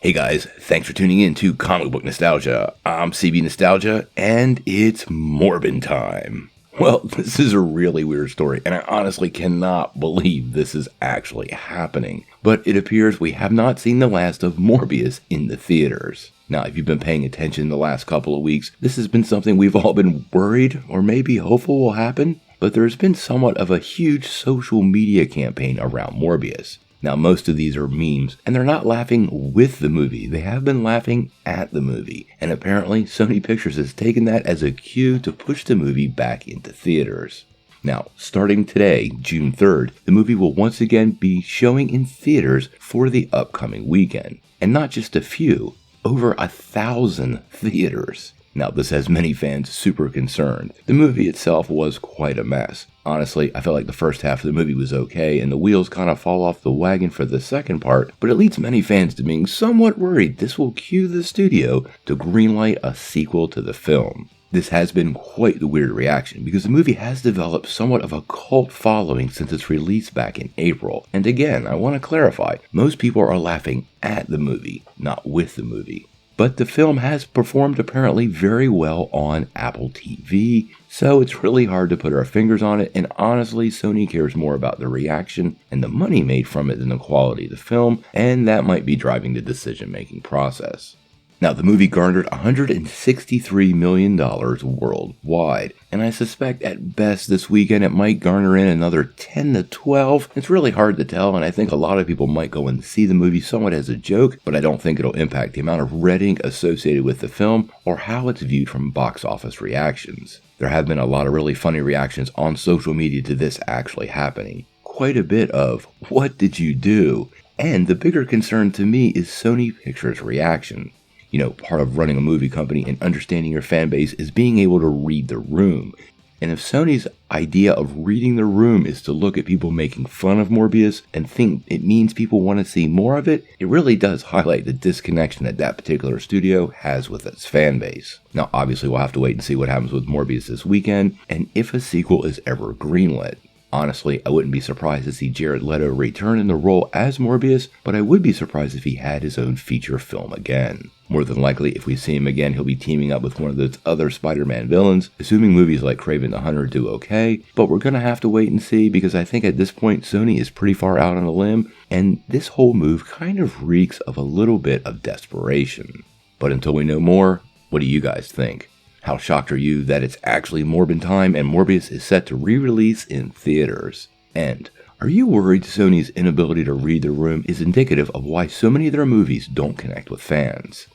Hey guys, thanks for tuning in to Comic Book Nostalgia. I'm CB Nostalgia, and it's Morbin time. Well, this is a really weird story, and I honestly cannot believe this is actually happening. But it appears we have not seen the last of Morbius in the theaters. Now, if you've been paying attention the last couple of weeks, this has been something we've all been worried or maybe hopeful will happen. But there's been somewhat of a huge social media campaign around Morbius. Now, most of these are memes, and they're not laughing with the movie. They have been laughing at the movie. And apparently, Sony Pictures has taken that as a cue to push the movie back into theaters. Now, starting today, June 3rd, the movie will once again be showing in theaters for the upcoming weekend. And not just a few, over 1,000 theaters. Now, this has many fans super concerned. The movie itself was quite a mess. Honestly, I felt like the first half of the movie was okay, and the wheels kind of fall off the wagon for the second part, but it leads many fans to being somewhat worried this will cue the studio to greenlight a sequel to the film. This has been quite the weird reaction, because the movie has developed somewhat of a cult following since its release back in April. And again, I want to clarify, most people are laughing at the movie, not with the movie. But the film has performed apparently very well on Apple TV, so it's really hard to put our fingers on it, and honestly, Sony cares more about the reaction and the money made from it than the quality of the film, and that might be driving the decision-making process. Now, the movie garnered $163 million worldwide, and I suspect at best this weekend it might garner in another 10 to 12. It's really hard to tell, and I think a lot of people might go and see the movie somewhat as a joke, but I don't think it'll impact the amount of reading associated with the film or how it's viewed from box office reactions. There have been a lot of really funny reactions on social media to this actually happening. Quite a bit of, "What did you do?" And the bigger concern to me is Sony Pictures' reaction. You know, part of running a movie company and understanding your fan base is being able to read the room. And if Sony's idea of reading the room is to look at people making fun of Morbius and think it means people want to see more of it, it really does highlight the disconnection that that particular studio has with its fan base. Now, obviously, we'll have to wait and see what happens with Morbius this weekend, and if a sequel is ever greenlit. Honestly, I wouldn't be surprised to see Jared Leto return in the role as Morbius, but I would be surprised if he had his own feature film again. More than likely, if we see him again, he'll be teaming up with one of those other Spider-Man villains, assuming movies like Kraven the Hunter do okay, but we're gonna have to wait and see because I think at this point Sony is pretty far out on a limb, and this whole move kind of reeks of a little bit of desperation. But until we know more, what do you guys think? How shocked are you that it's actually Morbin time and Morbius is set to re-release in theaters? And are you worried Sony's inability to read the room is indicative of why so many of their movies don't connect with fans?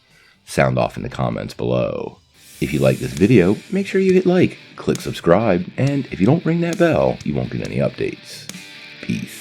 Sound off in the comments below. If you like this video, make sure you hit like, click subscribe, and if you don't ring that bell, you won't get any updates. Peace.